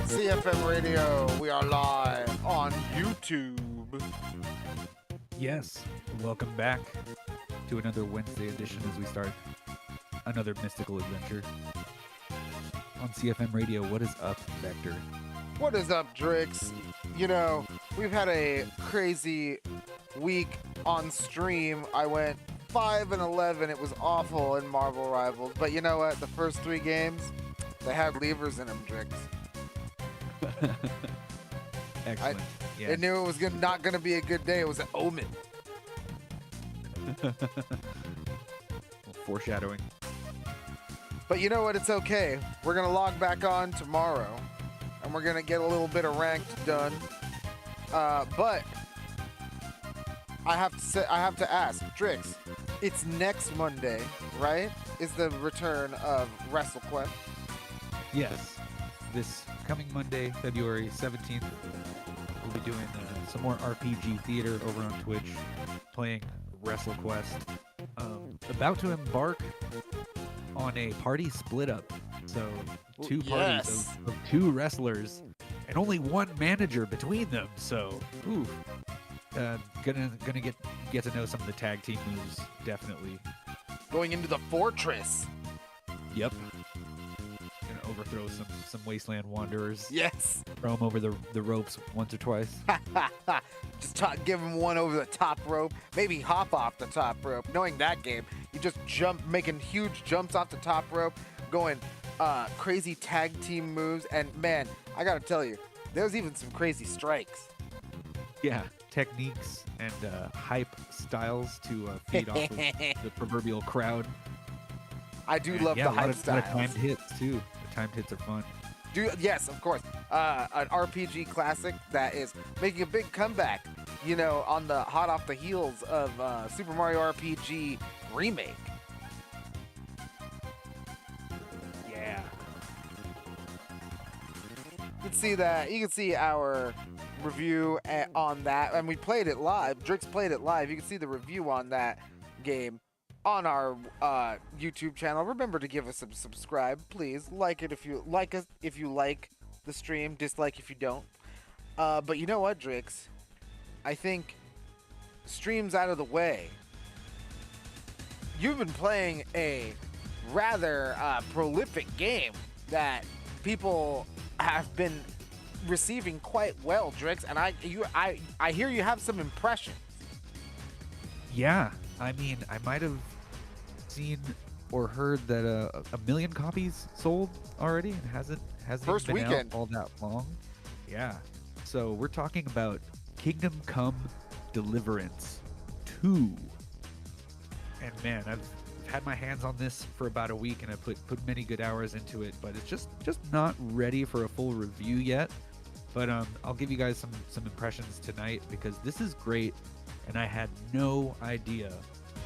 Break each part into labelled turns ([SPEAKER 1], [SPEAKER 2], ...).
[SPEAKER 1] CFM Radio, we are live on YouTube.
[SPEAKER 2] Yes, welcome back to another Wednesday edition as we start another mystical adventure on CFM Radio. What is up, Vector?
[SPEAKER 1] What is up, Drix? You know, we've had a crazy week on stream. I went 5-11. It was awful in Marvel Rivals. But you know what? The first 3 games, they had levers in them, Drix.
[SPEAKER 2] Excellent.
[SPEAKER 1] I knew it was not going to be a good day. It was an omen.
[SPEAKER 2] Foreshadowing.
[SPEAKER 1] But you know what? It's okay. We're going to log back on tomorrow, and we're going to get a little bit of ranked done. But I have to ask, Drix, it's next Monday, right? Is the return of WrestleQuest?
[SPEAKER 2] Yes. This coming Monday, February 17th, we'll be doing some more RPG theater over on Twitch, playing WrestleQuest. About to embark on a party split up. So 2 parties of 2 wrestlers and only 1 manager between them. So, gonna get to know some of the tag team moves, definitely.
[SPEAKER 1] Going into the fortress.
[SPEAKER 2] Yep. Gonna overthrow some Wasteland Wanderers.
[SPEAKER 1] Yes.
[SPEAKER 2] Throw them over the ropes once or twice.
[SPEAKER 1] Just give him one over the top rope. Maybe hop off the top rope. Knowing that game, you just jump, making huge jumps off the top rope, going crazy tag team moves. And man, I gotta tell you, there's even some crazy strikes.
[SPEAKER 2] Yeah, techniques and hype styles to feed off of the proverbial crowd.
[SPEAKER 1] I do love the hype styles.
[SPEAKER 2] A lot of timed hits too. The timed hits are fun.
[SPEAKER 1] Yes, of course. An RPG classic that is making a big comeback, you know, hot off the heels of Super Mario RPG Remake.
[SPEAKER 2] Yeah.
[SPEAKER 1] You can see that. You can see our review on that, and we played it live. Drix played it live. You can see the review on that game on our YouTube channel. Remember to give us a subscribe, please. Like it if you like us, if you like the stream. Dislike if you don't. But you know what, Drix? I think streams out of the way. You've been playing a rather prolific game that people have been receiving quite well, Drix. And I hear you have some impressions.
[SPEAKER 2] Yeah, I mean, I might have seen or heard that a million copies sold already and hasn't
[SPEAKER 1] First
[SPEAKER 2] been
[SPEAKER 1] weekend.
[SPEAKER 2] out all that long. Yeah. So we're talking about Kingdom Come Deliverance 2. And man, I've had my hands on this for about a week and I put many good hours into it, but it's just not ready for a full review yet. But I'll give you guys some impressions tonight because this is great and I had no idea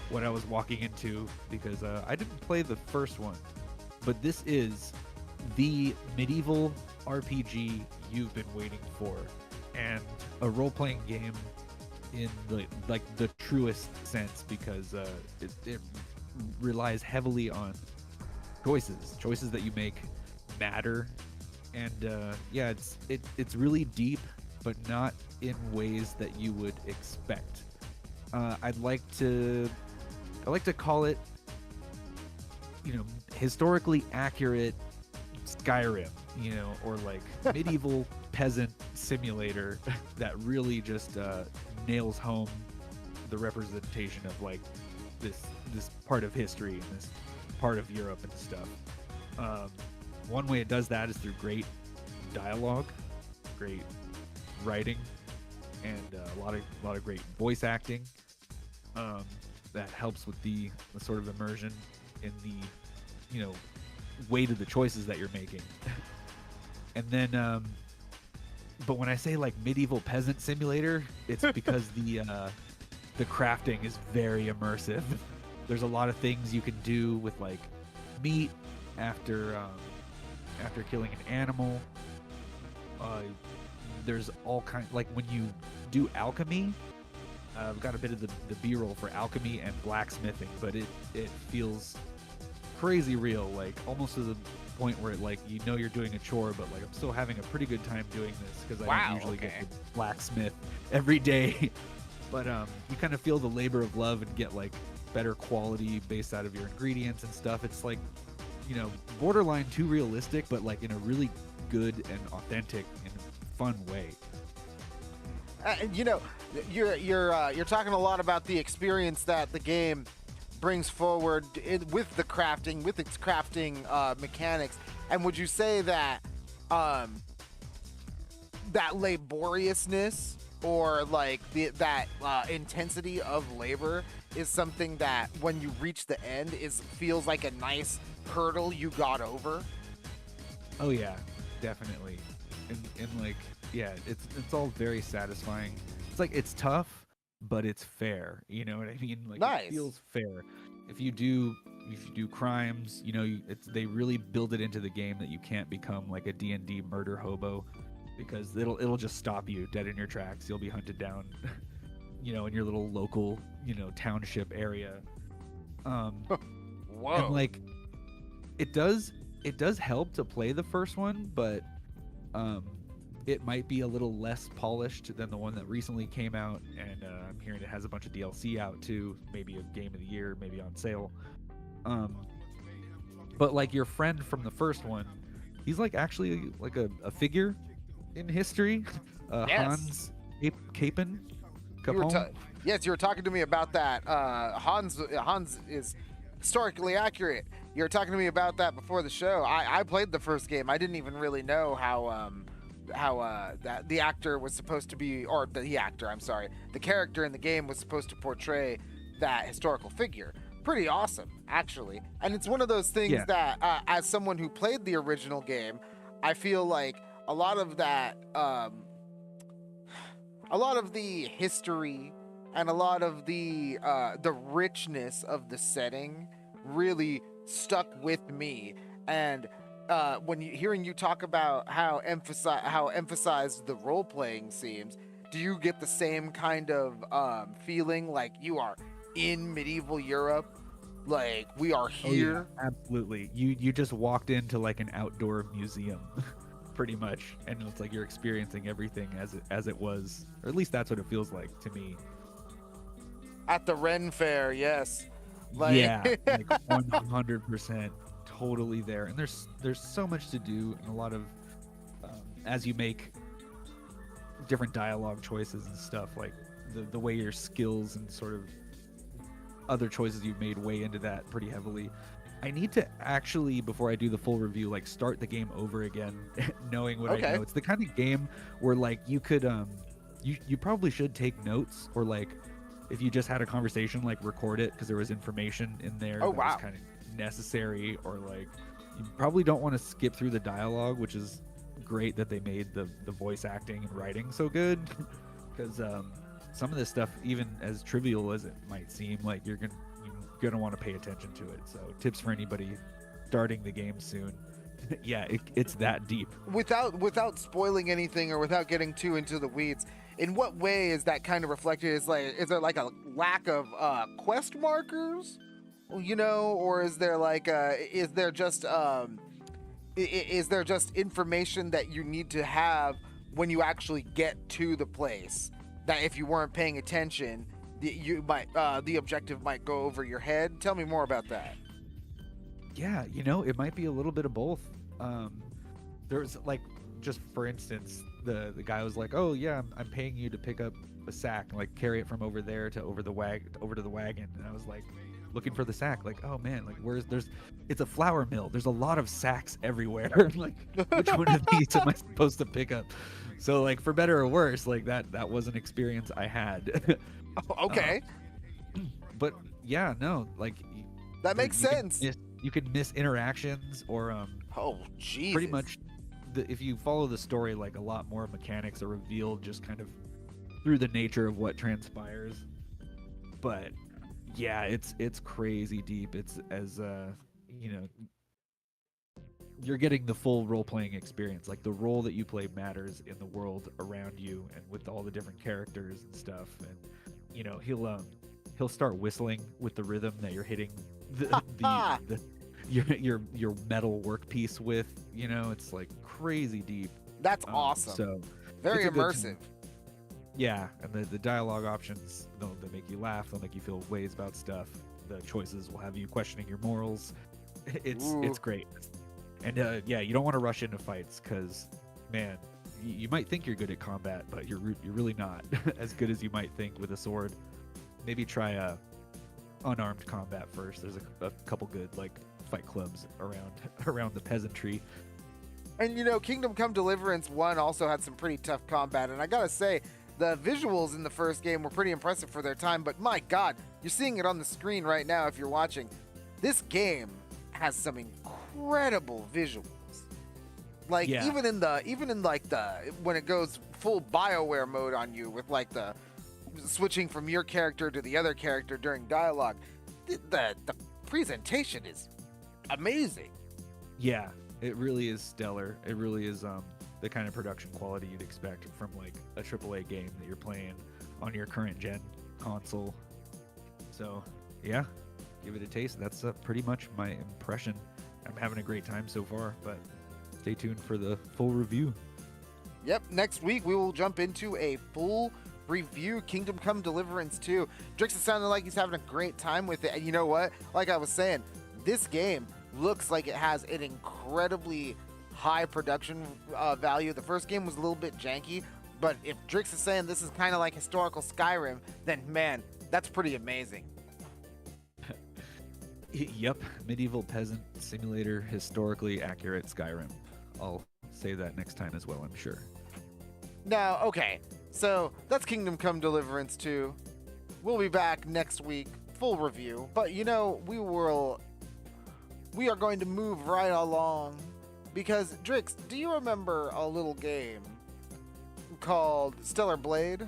[SPEAKER 2] what I was walking into because I didn't play the first one, but this is the medieval RPG you've been waiting for, and a role-playing game in the truest sense because it relies heavily on choices that you make matter, and it's really deep, but not in ways that you would expect. I like to call it, you know, historically accurate Skyrim, you know, or like medieval peasant simulator that really just nails home the representation of like this part of history and this part of Europe and stuff. One way it does that is through great dialogue, great writing, and a lot of great voice acting. That helps with the sort of immersion in the, you know, weight of the choices that you're making. And then, but when I say like medieval peasant simulator, it's because the crafting is very immersive. There's a lot of things you can do with like meat after killing an animal. There's all kinds, like when you do alchemy. I've got a bit of the B-roll for alchemy and blacksmithing, but it feels crazy real, like almost to point where like you're doing a chore, but like I'm still having a pretty good time doing this because I don't usually get to blacksmith every day. But you kind of feel the labor of love and get like better quality based out of your ingredients and stuff. It's like, borderline too realistic, but like in a really good and authentic and fun way.
[SPEAKER 1] You're talking a lot about the experience that the game brings forward with its crafting mechanics. And would you say that that laboriousness or like that intensity of labor is something that when you reach the end feels like a nice hurdle you got over?
[SPEAKER 2] Oh yeah, definitely. And like, yeah, it's all very satisfying. It's like it's tough, but it's fair. You know what I mean? Like
[SPEAKER 1] nice.
[SPEAKER 2] It feels fair. If you do crimes, they really build it into the game that you can't become like a D&D murder hobo, because it'll just stop you dead in your tracks. You'll be hunted down, in your little local, township area.
[SPEAKER 1] Whoa.
[SPEAKER 2] And like, it does help to play the first one, but it might be a little less polished than the one that recently came out, and I'm hearing it has a bunch of DLC out too, maybe a game of the year, maybe on sale. But like your friend from the first one, he's like actually like a figure in history.
[SPEAKER 1] Yes.
[SPEAKER 2] Hans Capon.
[SPEAKER 1] Yes, you were talking to me about that. Hans is historically accurate. You were talking to me about that before the show. I played the first game. I didn't even really know how that the actor was supposed to be, or the character in the game was supposed to portray that historical figure. Pretty awesome, actually. And it's one of those things that, as someone who played the original game, I feel like a lot of that, a lot of the history and a lot of the richness of the setting really stuck with me. And when hearing you talk about how emphasized the role playing seems, do you get the same kind of feeling like you are in medieval Europe? Like we are here?
[SPEAKER 2] Oh, yeah, absolutely. You just walked into like an outdoor museum, pretty much, and it's like you're experiencing everything as it was, or at least that's what it feels like to me.
[SPEAKER 1] At the Ren Fair, yes.
[SPEAKER 2] Yeah, like 100%. Totally there. And there's so much to do, and a lot of as you make different dialogue choices and stuff, like the way your skills and sort of other choices you've made weigh into that pretty heavily. I need to actually, before I do the full review, like start the game over again, knowing what I know. It's the kind of game where like you could you probably should take notes, or like if you just had a conversation, like record it, because there was information in there that was kind of necessary, or like you probably don't want to skip through the dialogue, which is great that they made the voice acting and writing so good, because some of this stuff, even as trivial as it might seem, like you're gonna want to pay attention to it. So tips for anybody starting the game soon. Yeah, it's that deep.
[SPEAKER 1] Without spoiling anything or without getting too into the weeds, in what way is that kind of reflected? Is there like a lack of quest markers, or is there like is there just information that you need to have when you actually get to the place, that if you weren't paying attention, the objective might go over your head? Tell me more about that.
[SPEAKER 2] Yeah, it might be a little bit of both. There's like, just for instance, the guy was like, "Oh yeah, I'm paying you to pick up a sack, and like carry it from over there to over to the wagon." And I was like, looking for the sack, like, oh man, like it's a flour mill. There's a lot of sacks everywhere. Like, which one of these am I supposed to pick up? So like, for better or worse, like that was an experience I had.
[SPEAKER 1] Okay.
[SPEAKER 2] But yeah, no, like
[SPEAKER 1] that makes sense.
[SPEAKER 2] You could miss interactions, or
[SPEAKER 1] oh Jesus.
[SPEAKER 2] Pretty much if you follow the story, like a lot more mechanics are revealed just kind of through the nature of what transpires. But yeah, it's crazy deep. It's as you're getting the full role-playing experience. Like the role that you play matters in the world around you, and with all the different characters and stuff. And he'll start whistling with the rhythm that you're hitting the your metal workpiece with. It's like crazy deep.
[SPEAKER 1] That's awesome.
[SPEAKER 2] So
[SPEAKER 1] very
[SPEAKER 2] it's a good
[SPEAKER 1] immersive.
[SPEAKER 2] time. Yeah, and the dialogue options, they'll make you laugh. They'll make you feel ways about stuff. The choices will have you questioning your morals. It's great. And yeah, you don't want to rush into fights because, man, you might think you're good at combat, but you're really not as good as you might think with a sword. Maybe try unarmed combat first. There's a couple good like fight clubs around the peasantry.
[SPEAKER 1] And Kingdom Come Deliverance 1 also had some pretty tough combat, and I gotta say, the visuals in the first game were pretty impressive for their time, but my god, you're seeing it on the screen right now if you're watching. This game has some incredible visuals. Like,
[SPEAKER 2] Yeah.
[SPEAKER 1] even in like the when it goes full BioWare mode on you with like the switching from your character to the other character during dialogue, the presentation is amazing.
[SPEAKER 2] Yeah, it really is stellar. It really is the kind of production quality you'd expect from like a AAA game that you're playing on your current gen console. So yeah, give it a taste. That's pretty much my impression. I'm having a great time so far, but stay tuned for the full review.
[SPEAKER 1] Yep, next week we will jump into a full review Kingdom Come Deliverance 2. Drix is sounding like he's having a great time with it. And you know what? Like I was saying, this game looks like it has an incredibly high production value. The first game was a little bit janky, but if Drix is saying this is kind of like historical Skyrim, then man, that's pretty amazing.
[SPEAKER 2] Yep, medieval peasant simulator, historically accurate Skyrim. I'll say that next time as well, I'm sure.
[SPEAKER 1] Now, okay, so that's Kingdom Come Deliverance 2. We'll be back next week, full review. But we are going to move right along because, Drix, do you remember a little game called Stellarblade?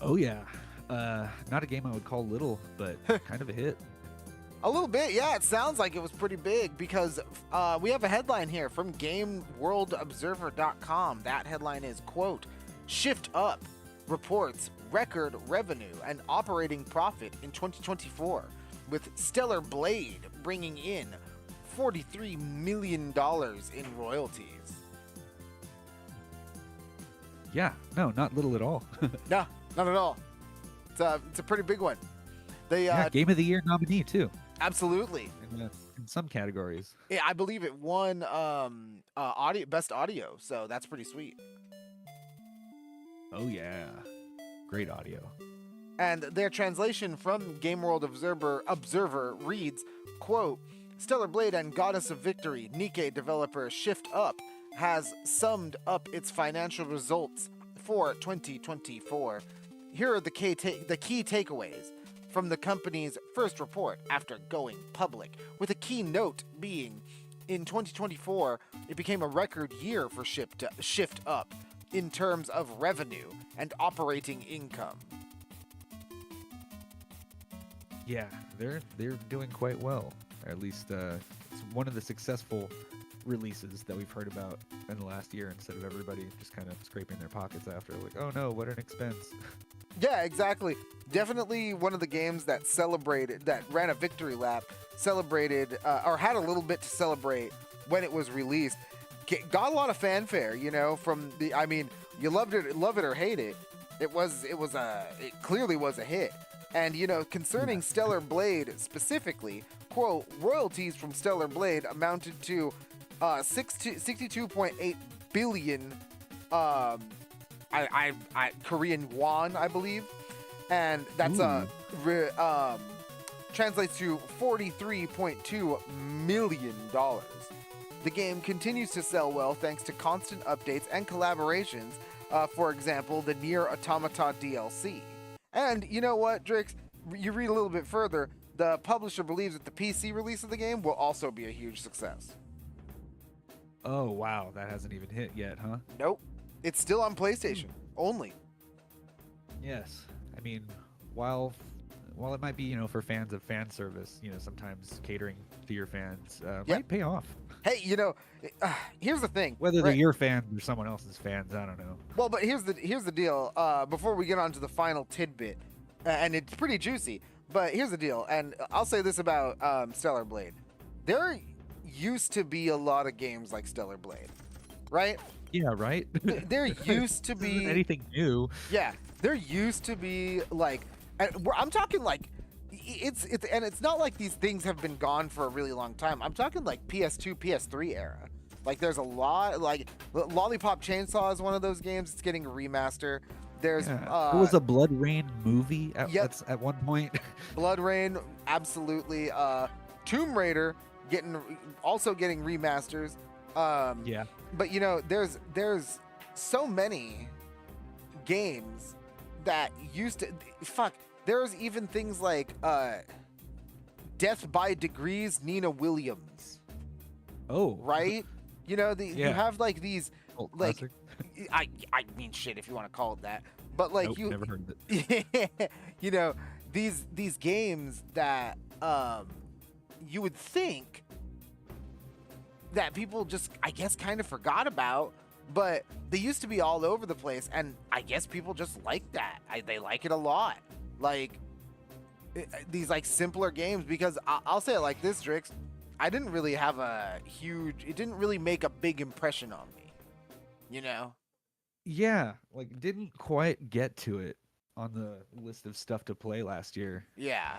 [SPEAKER 2] Oh yeah, not a game I would call little, but kind of a hit.
[SPEAKER 1] A little bit, yeah. It sounds like it was pretty big because we have a headline here from GameWorldObserver.com. That headline is, quote, Shift Up reports record revenue and operating profit in 2024, with Stellarblade bringing in $43 million in royalties.
[SPEAKER 2] Yeah, no, not little at all.
[SPEAKER 1] No, not at all. It's a pretty big one. They
[SPEAKER 2] Yeah, Game of the Year nominee too.
[SPEAKER 1] absolutely.
[SPEAKER 2] In some categories.
[SPEAKER 1] Yeah, I believe it won best audio, so that's pretty sweet.
[SPEAKER 2] Oh yeah, great audio.
[SPEAKER 1] And their translation from Game World Observer reads, quote, Stellarblade and Goddess of Victory, Nikkei developer Shift Up, has summed up its financial results for 2024. Here are the key takeaways from the company's first report after going public, with a key note being, in 2024, it became a record year for Shift Up in terms of revenue and operating income.
[SPEAKER 2] Yeah, they're doing quite well. Or at least it's one of the successful releases that we've heard about in the last year, instead of everybody just kind of scraping their pockets after, like, oh no, what an expense.
[SPEAKER 1] Yeah, exactly. Definitely one of the games that ran a victory lap, celebrated, or had a little bit to celebrate when it was released. Got a lot of fanfare, from you love it or hate it. It clearly was a hit. And, concerning Stellarblade specifically, quote, royalties from Stellarblade amounted to 62.8 billion Korean won, I believe. And that's translates to $43.2 million. The game continues to sell well thanks to constant updates and collaborations, for example, the Nier Automata DLC. And you know what, Drix? You read a little bit further, the publisher believes that the PC release of the game will also be a huge success.
[SPEAKER 2] Oh wow, that hasn't even hit yet, huh?
[SPEAKER 1] Nope. It's still on PlayStation only.
[SPEAKER 2] Yes. I mean, while it might be, for fans of fan service, sometimes catering to your fans might pay off.
[SPEAKER 1] Hey, here's the thing.
[SPEAKER 2] Whether they're your fans or someone else's fans, I don't know.
[SPEAKER 1] Well, but here's the deal. Before we get on to the final tidbit, and it's pretty juicy, But here's the deal, and I'll say this about Stellarblade. There used to be a lot of games like Stellarblade, right?
[SPEAKER 2] Yeah, right.
[SPEAKER 1] There used to
[SPEAKER 2] This isn't
[SPEAKER 1] be
[SPEAKER 2] anything new.
[SPEAKER 1] Yeah, there used to be like, I'm talking like, and it's not like these things have been gone for a really long time. I'm talking like PS2, PS3 era. Like there's a lot, like Lollipop Chainsaw is one of those games. It's getting a remaster. There's
[SPEAKER 2] There was a Blood Rain movie at one point.
[SPEAKER 1] Blood Rain, absolutely. Tomb Raider also getting remasters.
[SPEAKER 2] Yeah.
[SPEAKER 1] But there's so many games that used to there's even things like Death by Degrees, Nina Williams.
[SPEAKER 2] Oh.
[SPEAKER 1] Right? You have like these
[SPEAKER 2] Old
[SPEAKER 1] like
[SPEAKER 2] classic.
[SPEAKER 1] I mean shit if you want to call it that. But like
[SPEAKER 2] Nope, never heard of it.
[SPEAKER 1] these games that you would think that people just, I guess, kind of forgot about, but they used to be all over the place, and I guess people just like that. They like it a lot. Like these like simpler games, because I'll say it like this, Drix. I didn't really have it didn't really make a big impression on me,
[SPEAKER 2] Yeah, like didn't quite get to it on the list of stuff to play last year.
[SPEAKER 1] Yeah.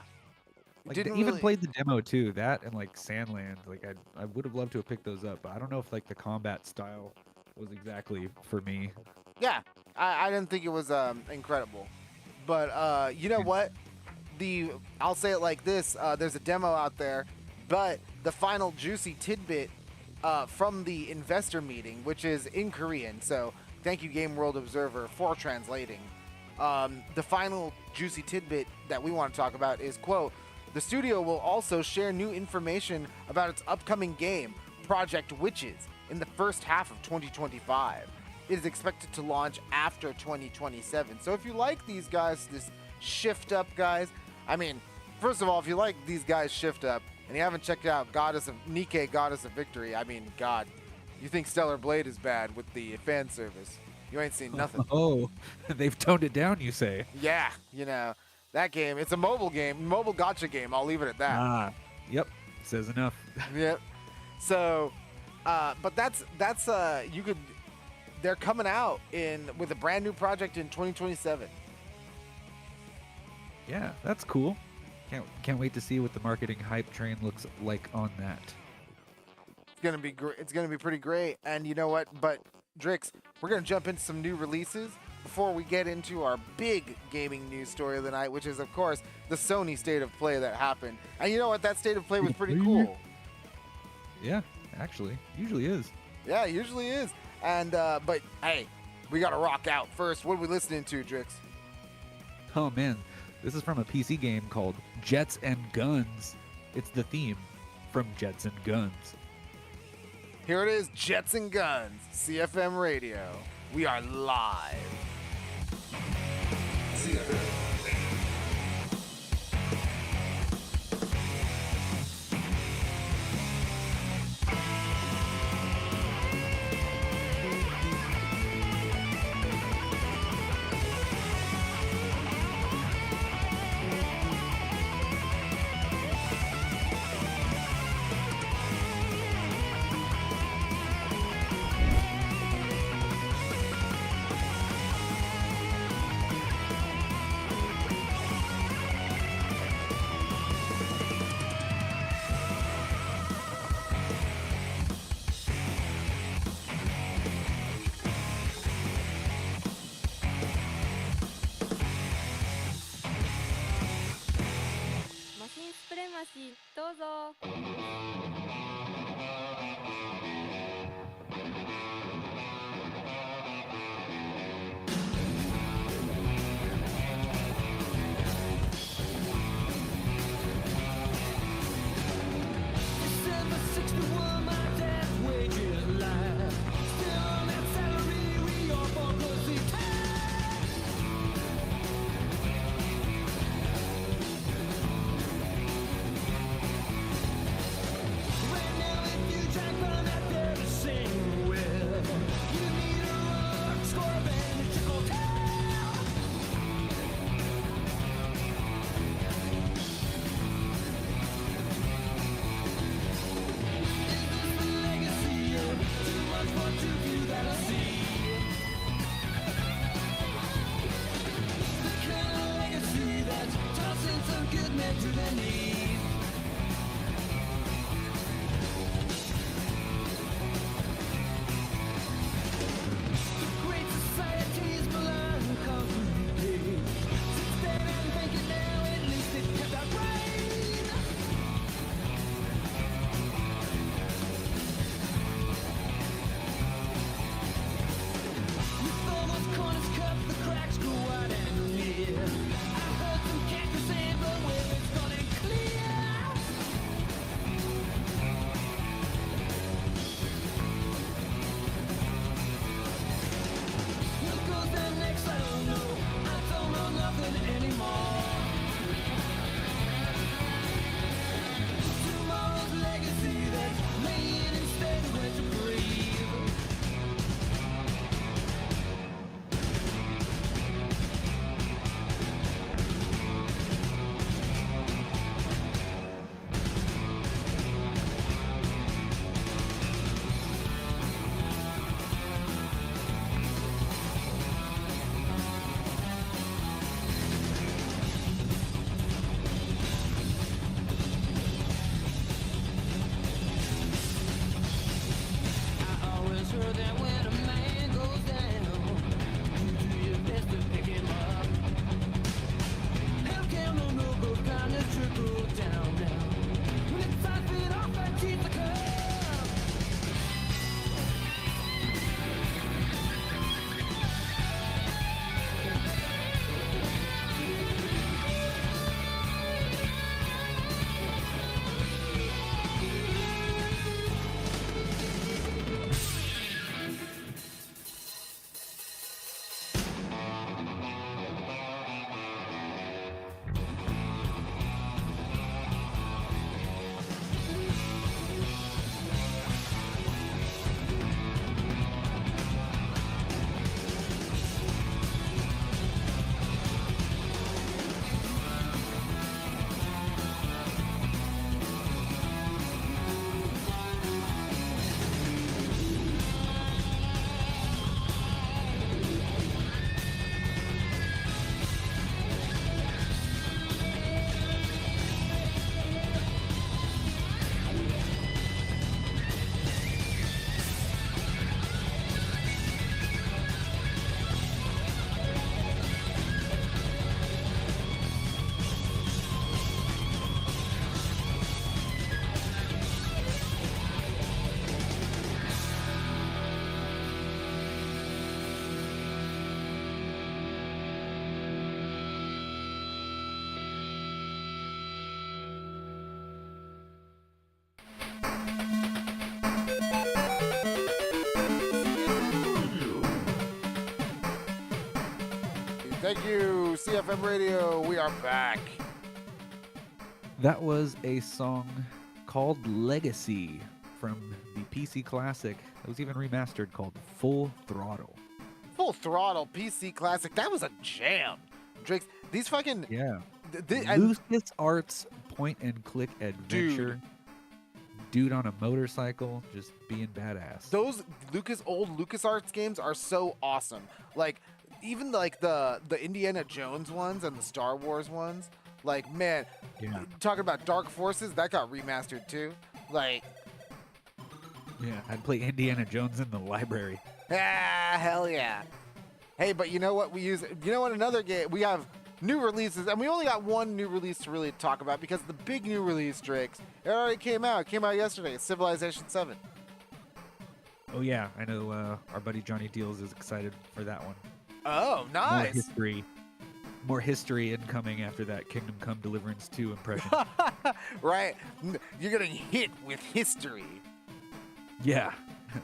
[SPEAKER 2] Like
[SPEAKER 1] Didn't
[SPEAKER 2] even
[SPEAKER 1] really-
[SPEAKER 2] played the demo too. That and like Sandland. Like I would have loved to have picked those up, but I don't know if like the combat style was exactly for me.
[SPEAKER 1] Yeah, I didn't think it was incredible, but you know what? I'll say it like this: there's a demo out there, but the final juicy tidbit from the investor meeting, which is in Korean, so thank you, Game World Observer, for translating. The final juicy tidbit that we want to talk about is, quote, "The studio will also share new information about its upcoming game, Project Witches, in the first half of 2025. It is expected to launch after 2027. So if you like these guys, this Shift Up guys, I mean, first of all, if you like these guys Shift Up and you haven't checked out Nikke, Goddess of Victory, I mean, God, you think Stellarblade is bad with the fan service. You ain't seen nothing.
[SPEAKER 2] Oh, they've toned it down, you say?
[SPEAKER 1] Yeah, that game, it's a mobile gotcha game. I'll leave it at that.
[SPEAKER 2] Ah, yep, says enough.
[SPEAKER 1] Yep. So, but they're coming out with a brand new project in 2027.
[SPEAKER 2] Yeah, that's cool. Can't wait to see what the marketing hype train looks like on that.
[SPEAKER 1] It's gonna be great. It's gonna be pretty great. And you know what? But Drix, we're gonna jump into some new releases before we get into our big gaming news story of the night, which is of course the Sony State of Play that happened. And you know what? That State of Play was pretty cool.
[SPEAKER 2] Yeah, actually, usually is.
[SPEAKER 1] Yeah, it usually is. And but hey, we gotta rock out first. What are we listening to, Drix?
[SPEAKER 2] Oh man, this is from a PC game called Jets and Guns. It's the theme from Jets and Guns.
[SPEAKER 1] Here it is, Jets and Guns, CFM Radio. We are live. Thank you, CFM Radio. We are back.
[SPEAKER 2] That was a song called Legacy from the PC Classic. It was even remastered called Full Throttle.
[SPEAKER 1] Full Throttle PC Classic. That was a jam. Drake's, these fucking...
[SPEAKER 2] Yeah.
[SPEAKER 1] And
[SPEAKER 2] LucasArts point-and-click adventure. Dude on a motorcycle, just being badass.
[SPEAKER 1] those old LucasArts games are so awesome. Like, even like the Indiana Jones ones and the Star Wars ones. Like, man, talking about Dark Forces, that got remastered too. Like,
[SPEAKER 2] yeah, I'd play Indiana Jones in the library.
[SPEAKER 1] hell yeah. Hey, but you know what we use? You know what? Another game, we have new releases, and we only got one new release to really talk about because the big new release, Drakes, it already came out. It came out yesterday. It's Civilization 7.
[SPEAKER 2] Oh yeah, I know our buddy Johnny Deals is excited for that one.
[SPEAKER 1] Oh, nice.
[SPEAKER 2] More history incoming after that Kingdom Come Deliverance 2 impression.
[SPEAKER 1] Right? You're getting hit with history.
[SPEAKER 2] Yeah,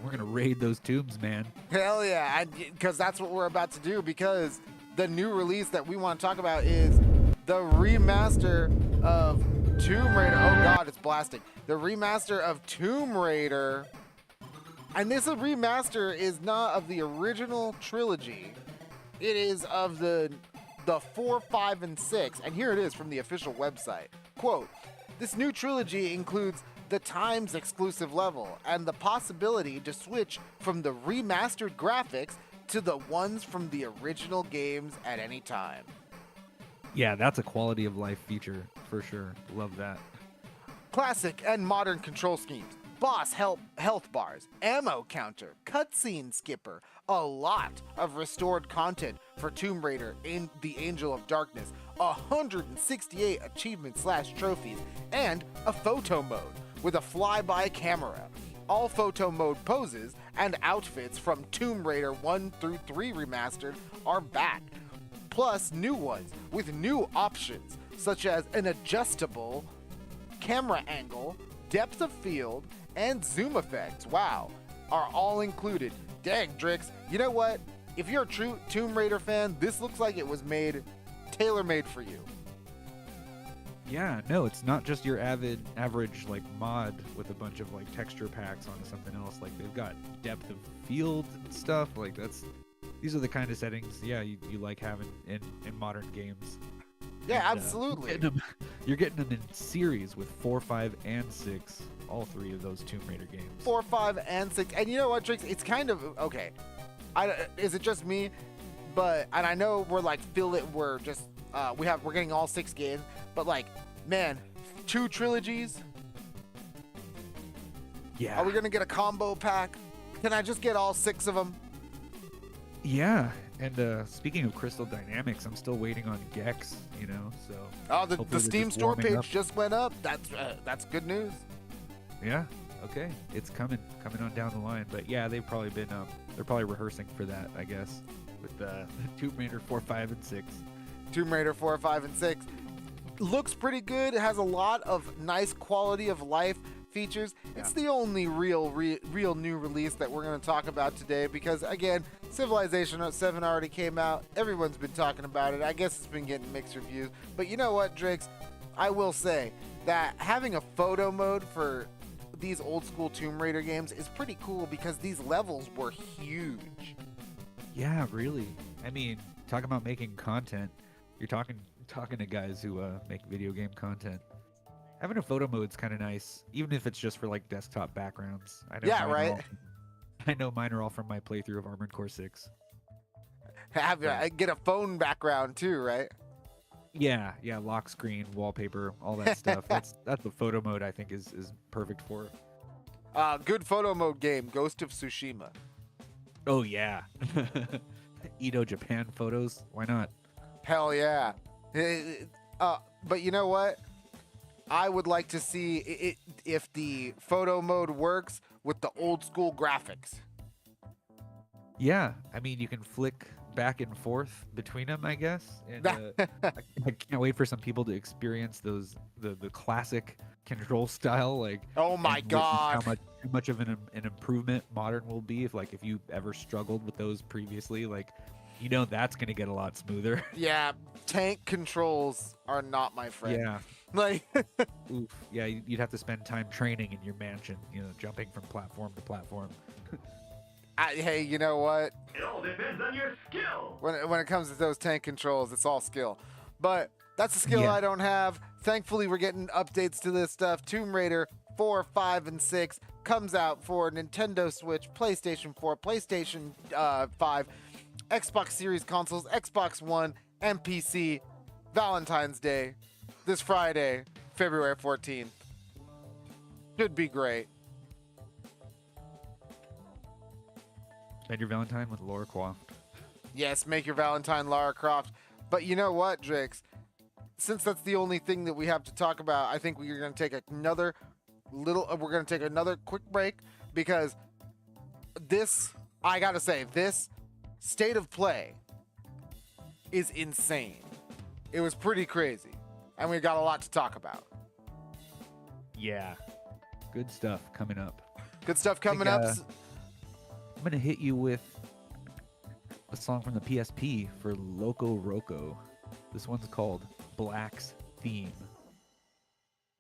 [SPEAKER 2] we're going to raid those tombs, man.
[SPEAKER 1] Hell yeah, because that's what we're about to do, because the new release that we want to talk about is the remaster of Tomb Raider. Oh god, it's blasting. The remaster of Tomb Raider. And this remaster is not of the original trilogy. It is of the 4, 5, and 6. And here it is from the official website. Quote, this new trilogy includes the Times exclusive level and the possibility to switch from the remastered graphics to the ones from the original games at any time.
[SPEAKER 2] Yeah, that's a quality of life feature for sure. Love that.
[SPEAKER 1] Classic and modern control schemes. Boss health bars, ammo counter, cutscene skipper, a lot of restored content for Tomb Raider in The Angel of Darkness, 168 achievements/trophies, and a photo mode with a flyby camera. All photo mode poses and outfits from Tomb Raider 1 through 3 remastered are back, plus new ones with new options such as an adjustable camera angle, depth of field, and zoom effects, wow, are all included. Dang, Drix, you know what? If you're a true Tomb Raider fan, this looks like it was tailor-made for you.
[SPEAKER 2] Yeah, no, it's not just your average like mod with a bunch of like texture packs onto something else. Like they've got depth of field and stuff. Like these are the kind of settings, yeah, you like having in modern games.
[SPEAKER 1] Yeah,
[SPEAKER 2] And,
[SPEAKER 1] absolutely.
[SPEAKER 2] You're getting them in series with 4, 5, and 6. All 3 of those Tomb Raider games.
[SPEAKER 1] 4, 5, and 6. And you know what, Drix? It's kind of okay. Is it just me? And I know we're just we're getting all 6 games, but like, man, 2 trilogies.
[SPEAKER 2] Yeah.
[SPEAKER 1] Are we gonna get a combo pack? Can I just get all 6 of them?
[SPEAKER 2] Yeah. And speaking of Crystal Dynamics, I'm still waiting on Gex. You know, so.
[SPEAKER 1] Oh, the
[SPEAKER 2] hopefully
[SPEAKER 1] Steam
[SPEAKER 2] just
[SPEAKER 1] store
[SPEAKER 2] warming
[SPEAKER 1] page
[SPEAKER 2] up.
[SPEAKER 1] just went up. That's good news.
[SPEAKER 2] Yeah. Okay. It's coming on down the line. But yeah, they've probably been they're probably rehearsing for that, I guess, with Tomb Raider 4, 5, and 6.
[SPEAKER 1] Tomb Raider 4, 5, and 6 looks pretty good. It has a lot of nice quality of life features.
[SPEAKER 2] Yeah.
[SPEAKER 1] It's the only real new release that we're going to talk about today because, again, Civilization 7 already came out. Everyone's been talking about it. I guess it's been getting mixed reviews. But you know what, Drix? I will say that having a photo mode for these old school Tomb Raider games is pretty cool because these levels were huge.
[SPEAKER 2] Yeah, really. I mean, talking about making content, you're talking to guys who make video game content. Having a photo mode's kind of nice, even if it's just for like desktop backgrounds. I know
[SPEAKER 1] Yeah, right.
[SPEAKER 2] I know mine are all from my playthrough of Armored Core 6.
[SPEAKER 1] Get a phone background too, right?
[SPEAKER 2] Yeah, lock screen, wallpaper, all that stuff. That's the photo mode I think is perfect for.
[SPEAKER 1] Good photo mode game, Ghost of Tsushima.
[SPEAKER 2] Oh yeah. Edo Japan photos, why not?
[SPEAKER 1] Hell yeah. But you know what? I would like to see it if the photo mode works with the old school graphics.
[SPEAKER 2] Yeah, I mean you can flick back and forth between them, I guess. And I can't wait for some people to experience the classic control style. Like,
[SPEAKER 1] oh my god,
[SPEAKER 2] how much of an improvement modern will be if you ever struggled with those previously. Like, You know that's gonna get a lot smoother.
[SPEAKER 1] Yeah, tank controls are not my friend.
[SPEAKER 2] Yeah.
[SPEAKER 1] Like,
[SPEAKER 2] Oof. Yeah, you'd have to spend time training in your mansion, jumping from platform to platform.
[SPEAKER 1] hey, you know what?
[SPEAKER 3] It all depends on your skill.
[SPEAKER 1] When it comes to those tank controls, it's all skill. But that's a skill
[SPEAKER 2] Yeah.
[SPEAKER 1] I don't have. Thankfully, we're getting updates to this stuff. Tomb Raider 4, 5, and 6 comes out for Nintendo Switch, PlayStation 4, PlayStation 5, Xbox Series consoles, Xbox One, and PC. Valentine's Day, this Friday, February 14th. Should be great.
[SPEAKER 2] Spend your Valentine with Lara Croft.
[SPEAKER 1] Yes, make your Valentine Lara Croft. But you know what, Drix? Since that's the only thing that we have to talk about, I think we're going to take another quick break, because I got to say, this state of play is insane. It was pretty crazy, and we got a lot to talk about.
[SPEAKER 2] Yeah. Good stuff coming up.
[SPEAKER 1] Good stuff coming up.
[SPEAKER 2] I'm going to hit you with a song from the PSP for Loco Roco. This one's called Black's Theme.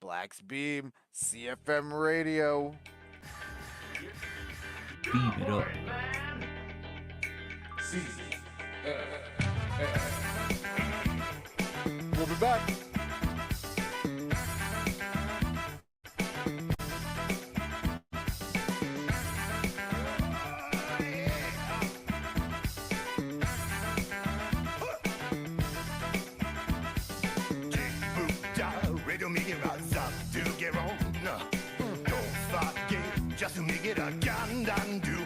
[SPEAKER 1] Black's Beam, CFM Radio.
[SPEAKER 2] Beam it up.
[SPEAKER 1] We'll be back.
[SPEAKER 3] Just to make it a gandan do.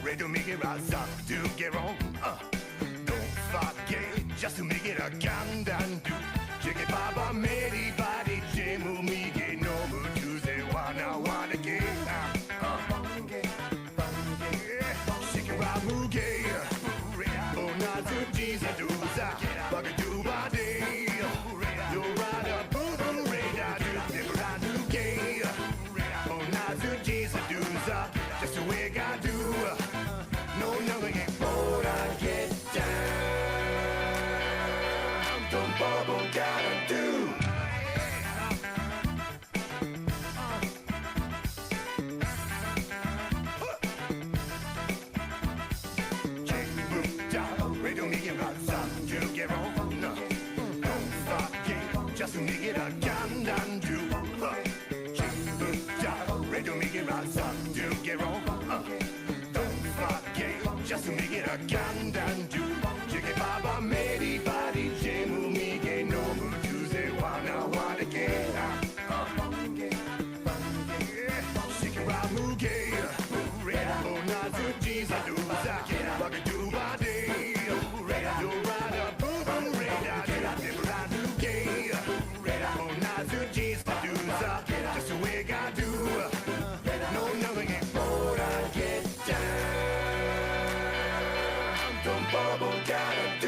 [SPEAKER 3] Radio make it rise up to get on. Don't forget just to make it a gandan do. Check it, Baba, Mary, body, Jemu, Mige, no good to say, wanna get. Shake it, Ramu, gay. Oh, not to Jesus, do that. Bugger, do body. Do rada, boom, radar, do the brand new gay. Oh, not to Jesus, do that. Just the way I do. No, nothing ain't more I get down. Don't bubble, gotta do. Radio make it rise up to get on. Don't forget just to make it a gandan do. Radio make it rise up to get on. Don't forget just to make it a gandan do. Check it, Baba, Mary, body, Jemu, Mige, no good to say, wanna get. Shake it, Ramu, gay. Oh, not to Jesus, do that. Bugger, do body. Do rada, boom, radar, do the brand new gay. Oh, not to Jesus, do that. Just the way I do. No, nothing ain't more I get down. Don't bubble, gotta do.